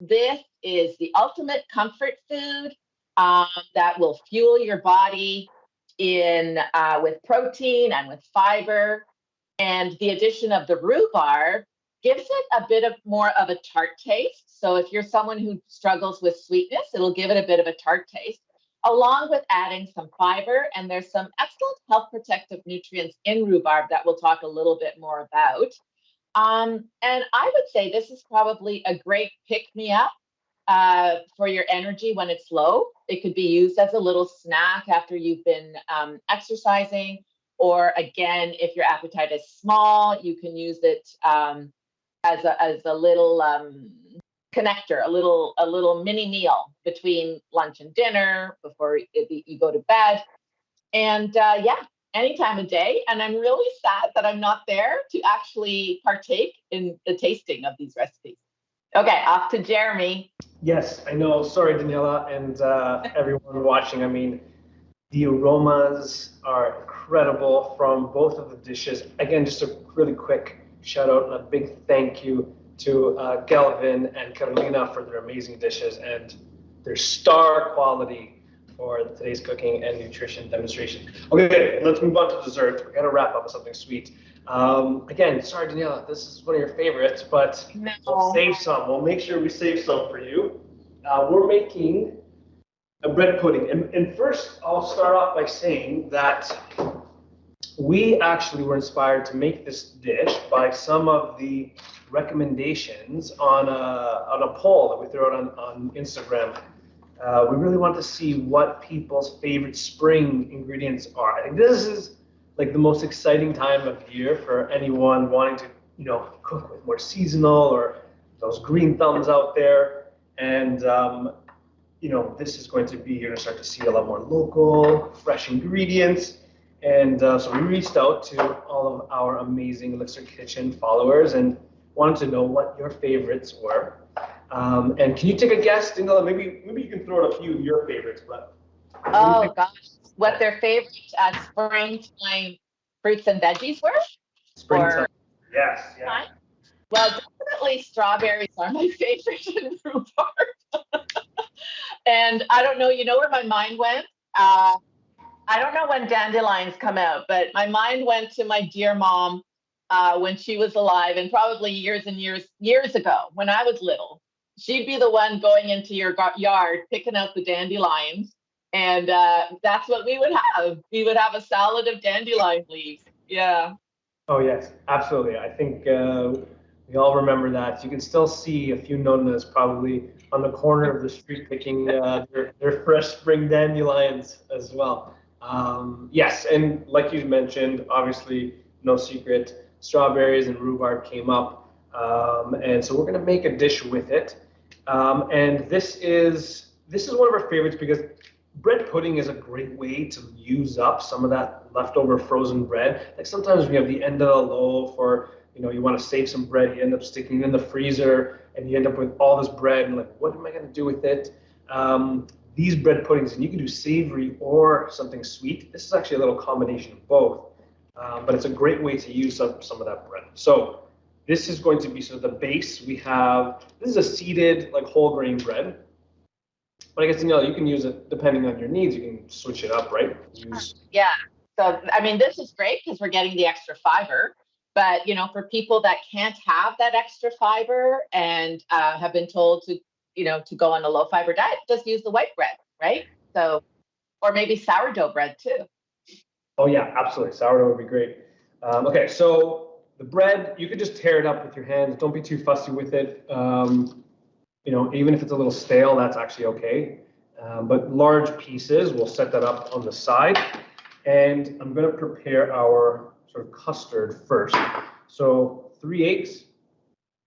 This is the ultimate comfort food that will fuel your body in with protein and with fiber. And the addition of the rhubarb gives it a bit of more of a tart taste. So if you're someone who struggles with sweetness, it'll give it a bit of a tart taste, along with adding some fiber. And there's some excellent health protective nutrients in rhubarb that we'll talk a little bit more about. And I would say this is probably a great pick-me-up for your energy when it's low. It could be used as a little snack after you've been exercising, or again, if your appetite is small, you can use it as a little connector, a little mini meal between lunch and dinner before you go to bed. And yeah, any time of day. And I'm really sad that I'm not there to actually partake in the tasting of these recipes. Okay, off to Geremy. Yes, I know. Sorry, Daniela, and everyone watching. I mean, the aromas are incredible from both of the dishes. Again, just a really quick shout out and a big thank you to Galvin and Carolina for their amazing dishes and their star quality for today's cooking and nutrition demonstration. Okay, let's move on to dessert. We're gonna wrap up with something sweet. Again, sorry, Daniela, this is one of your favorites, but we'll save some. We'll make sure we save some for you. We're making a bread pudding. And first, I'll start off by saying that we actually were inspired to make this dish by some of the recommendations on a poll that we threw out on Instagram. We really want to see what people's favorite spring ingredients are. I think this is like the most exciting time of year for anyone wanting to, cook with more seasonal or those green thumbs out there. And, this is going to be, you're going to start to see a lot more local, fresh ingredients. And so we reached out to all of our amazing ELLICSR Kitchen followers and wanted to know what your favorites were. And can you take a guess, Daniela? Maybe you can throw out a few of your favorites. But oh gosh, what their favorite springtime fruits and veggies were? Springtime. Yes. Yeah. Well, definitely strawberries are my favorite in rhubarb. And I don't know, where my mind went? I don't know when dandelions come out, but my mind went to my dear mom when she was alive, and probably years and years ago when I was little. She'd be the one going into your yard, picking out the dandelions, and that's what we would have. We would have a salad of dandelion leaves. Yeah. Oh yes, absolutely. I think we all remember that. You can still see a few nonas probably on the corner of the street picking their fresh spring dandelions as well. Yes, and like you mentioned, obviously, no secret, strawberries and rhubarb came up. And so we're going to make a dish with it. And this is one of our favorites because bread pudding is a great way to use up some of that leftover frozen bread. Like sometimes when you have the end of the loaf, or you want to save some bread, you end up sticking it in the freezer, and you end up with all this bread, and like, what am I going to do with it? These bread puddings, and you can do savory or something sweet. This is actually a little combination of both, but it's a great way to use up some of that bread. So this is going to be sort of the base. We have, this is a seeded, like whole grain bread. But I guess, you can use it depending on your needs. You can switch it up, right? Yeah. So, I mean, this is great because we're getting the extra fiber. But, for people that can't have that extra fiber and have been told to, to go on a low fiber diet, just use the white bread, right? So, or maybe sourdough bread too. Oh yeah, absolutely. Sourdough would be great. Okay, so the bread, you could just tear it up with your hands. Don't be too fussy with it. Even if it's a little stale, that's actually okay. But large pieces, we'll set that up on the side. And I'm going to prepare our sort of custard first. So 3 eggs.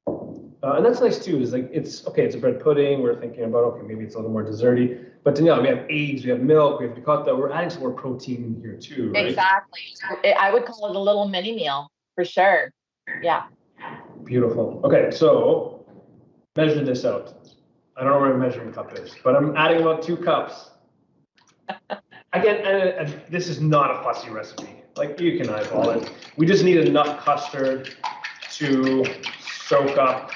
And that's nice too, is like, it's a bread pudding. We're thinking about, okay, maybe it's a little more desserty. But Daniela, we have eggs, we have milk, we have ricotta. We're adding some more protein in here too, right? Exactly. I would call it a little mini meal for sure. Yeah. Beautiful. Okay, so measure this out. I don't know where my measuring cup is, but I'm adding about 2 cups. Again, and this is not a fussy recipe. Like, you can eyeball it. We just need enough custard to soak up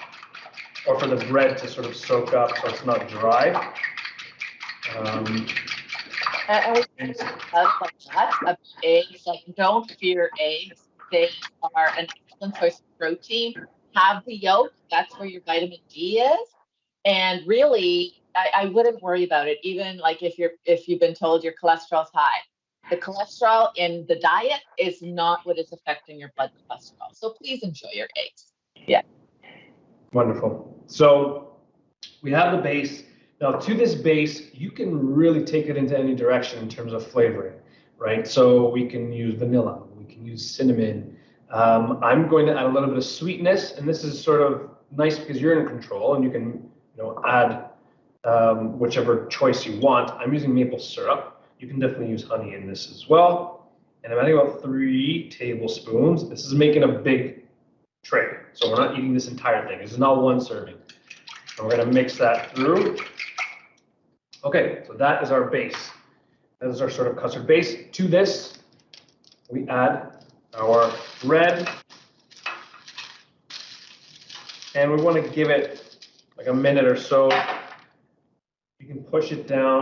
or for the bread to sort of soak up so it's not dry. And we love like that about eggs. Like, don't fear eggs. They are an excellent source of protein. Have the yolk. That's where your vitamin D is. And really, I wouldn't worry about it. Even like if you've been told your cholesterol's high, the cholesterol in the diet is not what is affecting your blood cholesterol. So please enjoy your eggs. Yeah. Wonderful. So we have the base. Now to this base, you can really take it into any direction in terms of flavoring, right? So we can use vanilla, we can use cinnamon. I'm going to add a little bit of sweetness, and this is sort of nice because you're in control and you can, add whichever choice you want. I'm using maple syrup. You can definitely use honey in this as well. And I'm adding about 3 tablespoons. This is making a big tray, so we're not eating this entire thing. This is not one serving. And we're going to mix that through. Okay, so that is our base. That is our sort of custard base. To this, we add our bread. And we want to give it like a minute or so. You can push it down,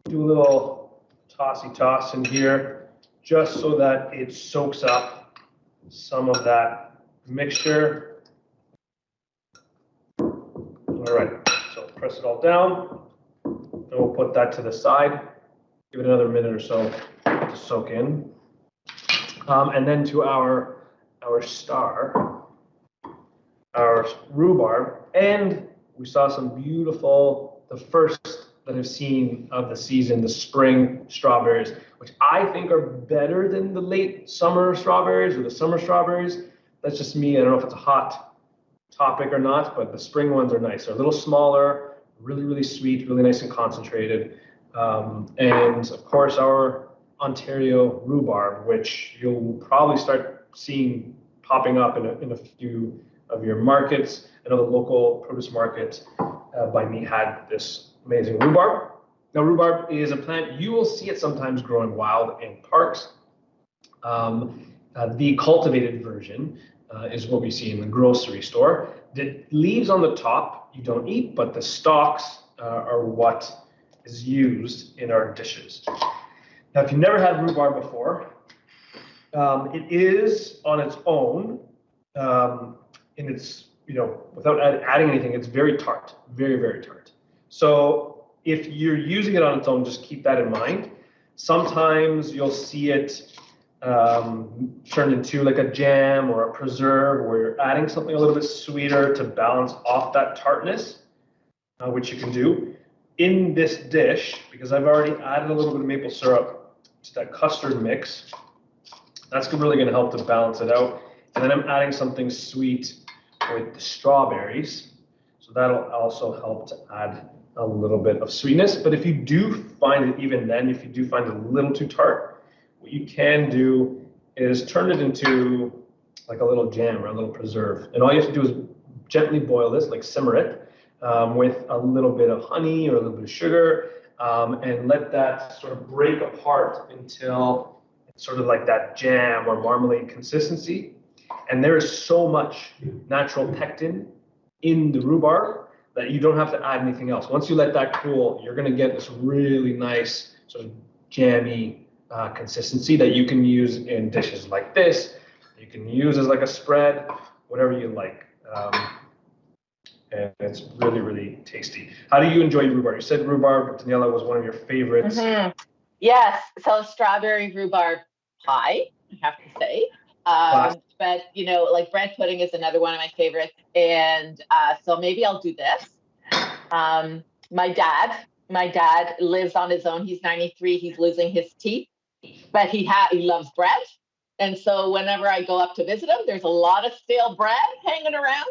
do a little tossy toss in here, just so that it soaks up some of that mixture. All right, so press it all down. And we'll put that to the side. Give it another minute or so to soak in. And then to our star, our rhubarb, and we saw some beautiful, the first that I've seen of the season, the spring strawberries, which I think are better than the late summer strawberries or the summer strawberries. That's just me. I don't know if it's a hot topic or not, but the spring ones are nice. They're a little smaller, really, really sweet, really nice and concentrated. And of course, our Ontario rhubarb, which you'll probably start seeing popping up in a few of your markets. I know the local produce market by me had this amazing rhubarb. Now, rhubarb is a plant, you will see it sometimes growing wild in parks. The cultivated version is what we see in the grocery store. The leaves on the top you don't eat, but the stalks are what is used in our dishes. Now, if you've never had rhubarb before, it is on its own, and it's, without adding anything, it's very tart, very, very tart. So if you're using it on its own, just keep that in mind. Sometimes you'll see it turned into like a jam or a preserve where you're adding something a little bit sweeter to balance off that tartness, which you can do. In this dish, because I've already added a little bit of maple syrup to that custard mix, that's really going to help to balance it out. And then I'm adding something sweet with the strawberries, so that'll also help to add a little bit of sweetness. But if you do find it, even then, if you do find it a little too tart, what you can do is turn it into like a little jam or a little preserve. And all you have to do is gently boil this, like simmer it, with a little bit of honey or a little bit of sugar, and let that sort of break apart until it's sort of like that jam or marmalade consistency. And there is so much natural pectin in the rhubarb that you don't have to add anything else. Once you let that cool, you're going to get this really nice sort of jammy consistency that you can use in dishes like this. You can use as like a spread, whatever you like. And it's really, really tasty. How do you enjoy rhubarb? You said rhubarb, Daniela, was one of your favorites. Mm-hmm. Yes, so strawberry rhubarb pie, I have to say. But like bread pudding is another one of my favorites, and so maybe I'll do this. My dad lives on his own. He's 93. He's losing his teeth, but he loves bread, and so whenever I go up to visit him, there's a lot of stale bread hanging around.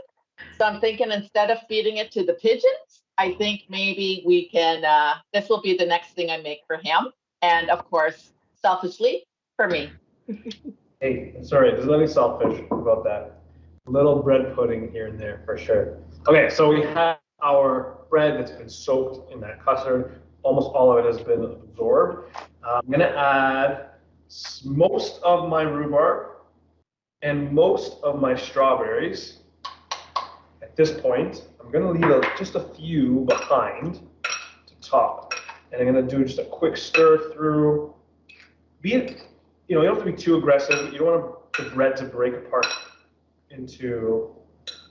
So I'm thinking instead of feeding it to the pigeons, I think maybe we can. This will be the next thing I make for him, and of course, selfishly for me. Hey, sorry, there's nothing selfish about that. A little bread pudding here and there for sure. Okay, so we have our bread that's been soaked in that custard. Almost all of it has been absorbed. I'm going to add most of my rhubarb and most of my strawberries. At this point, I'm I'm gonna leave just a few behind to top. And I'm gonna do just a quick stir through. You don't have to be too aggressive. You don't want the bread to break apart into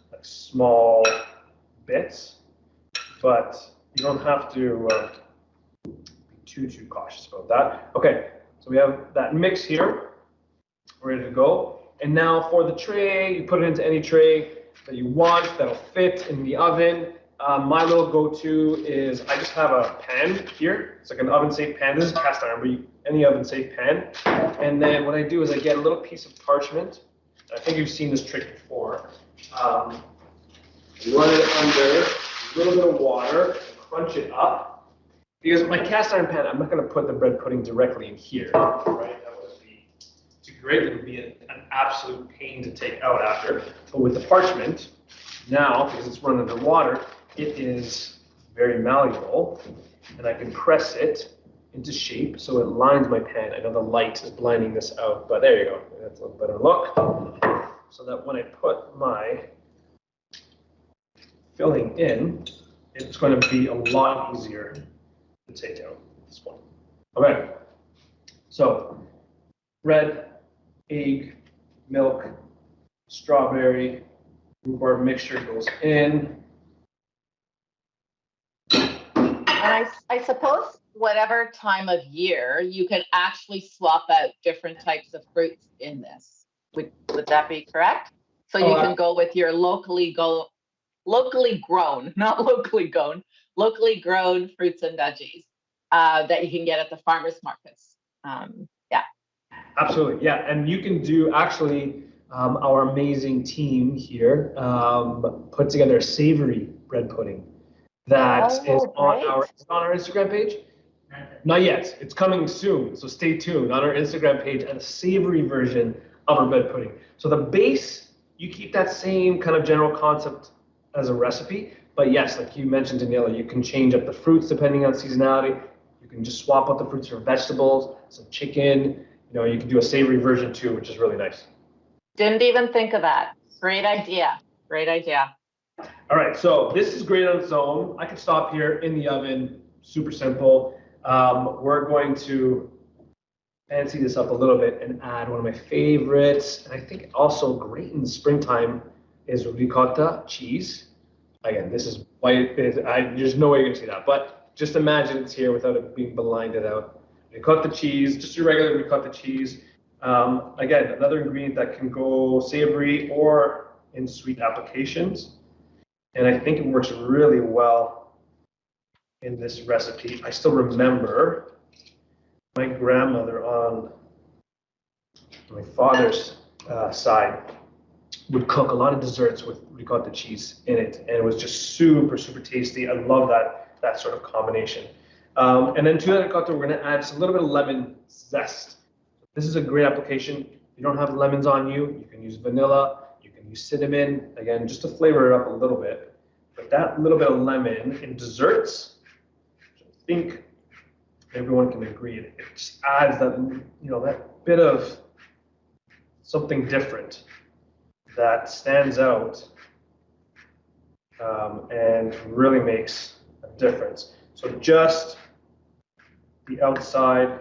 like small bits, but you don't have to be too cautious about that. Okay, so we have that mix here, ready to go. And now for the tray, you put it into any tray that you want that'll fit in the oven. My little go-to is I just have a pan here. It's like an oven-safe pan. This is cast iron, but any oven-safe pan. And then what I do is I get a little piece of parchment. I think you've seen this trick before. Run it under a little bit of water, crunch it up. Because my cast iron pan, I'm not going to put the bread pudding directly in here, right? That would be too great. It would be an absolute pain to take out after. But with the parchment, now, because it's run under water, it is very malleable, and I can press it into shape so it lines my pan. I know the light is blinding this out, but there you go. That's a little better look. So that when I put my filling in, it's going to be a lot easier to take out at this point. Okay, so bread, egg, milk, strawberry, rhubarb mixture goes in. And I suppose whatever time of year, you can actually swap out different types of fruits in this. Would that be correct? So you can go with your locally grown, not locally grown fruits and veggies that you can get at the farmers markets. Yeah. Absolutely, yeah. And you can do actually, our amazing team here put together a savory bread pudding that is on our Instagram page. Not yet. It's coming soon, so stay tuned on our Instagram page, and a savory version of our bread pudding. So the base, you keep that same kind of general concept as a recipe, but yes, like you mentioned, Daniela, you can change up the fruits depending on seasonality. You can just swap out the fruits for vegetables, some chicken. You can do a savory version too, which is really nice. Didn't even think of that. Great idea. Great idea. All right, so this is great on its own. I can stop here in the oven, super simple. We're going to fancy this up a little bit and add one of my favorites, and I think also great in the springtime, is ricotta cheese. Again, this is white. There's no way you're gonna see that, but just imagine it's here without it being blinded out. Ricotta cheese, just your regular ricotta cheese. Again, another ingredient that can go savory or in sweet applications. And I think it works really well in this recipe. I still remember my grandmother on my father's side would cook a lot of desserts with ricotta cheese in it, and it was just super tasty. I love that sort of combination. And then to that ricotta, we're going to add just a little bit of lemon zest. This is a great application. If you don't have lemons on you, you can use vanilla, you can use cinnamon, again, just to flavor it up a little bit. But that little bit of lemon in desserts, I think everyone can agree, it just adds that, that bit of something different that stands out and really makes a difference. So just the outside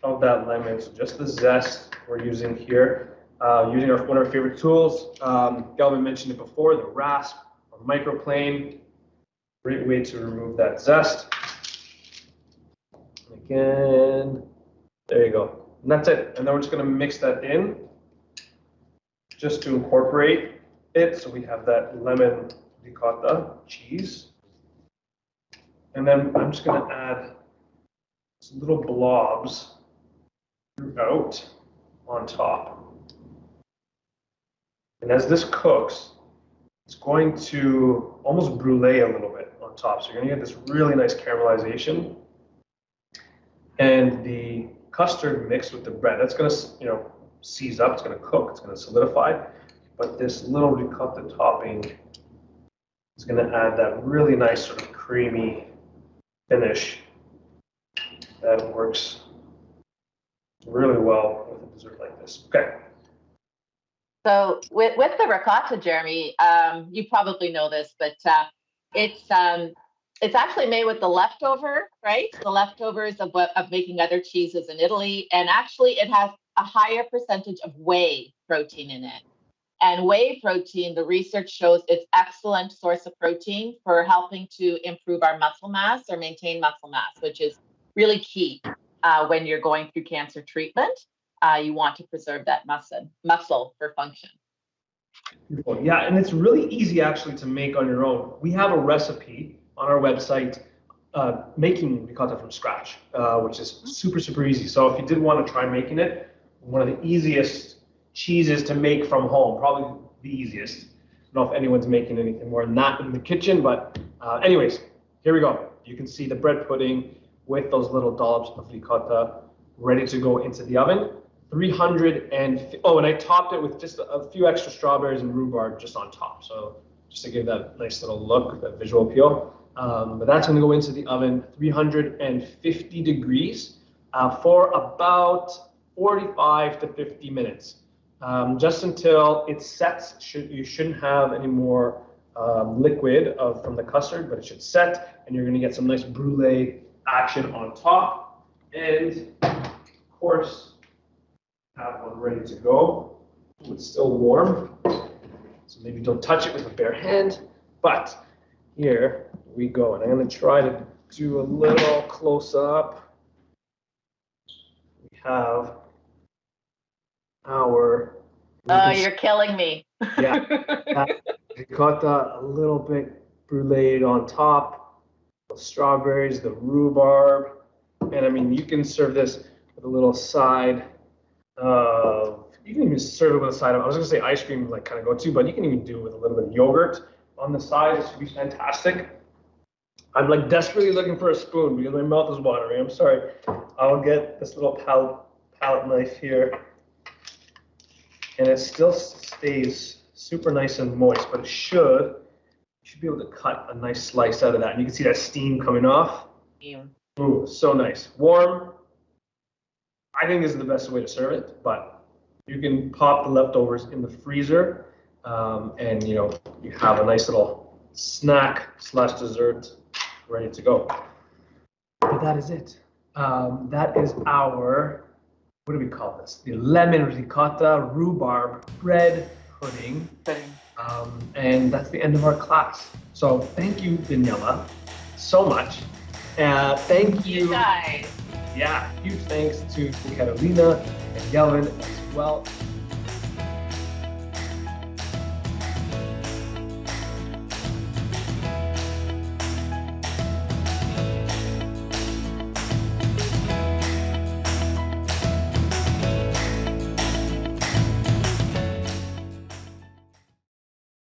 of that lemon, so just the zest we're using here, using one of our favorite tools. Galvin mentioned it before, the rasp or microplane. Great way to remove that zest. Again, there you go. And that's it. And then we're just going to mix that in just to incorporate it. So we have that lemon ricotta cheese. And then I'm just going to add some little blobs throughout on top. And as this cooks, it's going to almost brulee a little bit on top. So you're going to get this really nice caramelization. And the custard mixed with the bread, that's going to, seize up, it's going to cook, it's going to solidify. But this little ricotta topping is going to add that really nice sort of creamy finish that works really well with a dessert like this. Okay. So with the ricotta, Jeremy, you probably know this, but it's actually made with the leftover, right? The leftovers of making other cheeses in Italy, and actually it has a higher percentage of whey protein in it. And whey protein, the research shows it's excellent source of protein for helping to improve our muscle mass or maintain muscle mass, which is really key when you're going through cancer treatment. You want to preserve that muscle for function. Beautiful. Yeah, and it's really easy actually to make on your own. We have a recipe on our website making ricotta from scratch, which is super, super easy. So if you did want to try making it, one of the easiest cheeses to make from home, probably the easiest. I don't know if anyone's making anything more than that in the kitchen, but anyways, here we go. You can see the bread pudding with those little dollops of ricotta ready to go into the oven. 300 and oh, and I topped it with just a few extra strawberries and rhubarb just on top. So just to give that nice little look, that visual appeal. But that's going to go into the oven, 350 degrees for about 45 to 50 minutes. Just until it sets. You shouldn't have any more liquid from the custard, but it should set, and you're going to get some nice brulee action on top. And of course, have one ready to go. It's still warm, so maybe don't touch it with a bare hand. But here we go, and I'm going to try to do a little close up. We have our. Oh, you're killing me. Yeah, ricotta, a little bit bruleed on top. The strawberries, the rhubarb, and I mean you can serve this with a little side. You can even serve it with a side of, I was going to say ice cream like kind of go too, but you can even do it with a little bit of yogurt on the side. This would be fantastic. I'm like desperately looking for a spoon because my mouth is watering. I'm sorry. I'll get this little palette knife here. And it still stays super nice and moist, but you should be able to cut a nice slice out of that. And you can see that steam coming off. Ooh, so nice. Warm. I think this is the best way to serve it, but you can pop the leftovers in the freezer, and you have a nice little snack / dessert ready to go. But that is it. That is our, what do we call this? The lemon ricotta rhubarb bread pudding. And that's the end of our class. So thank you, Daniela, so much. Thank you. Guys. Yeah, huge thanks to Carolina and Yelvin as well.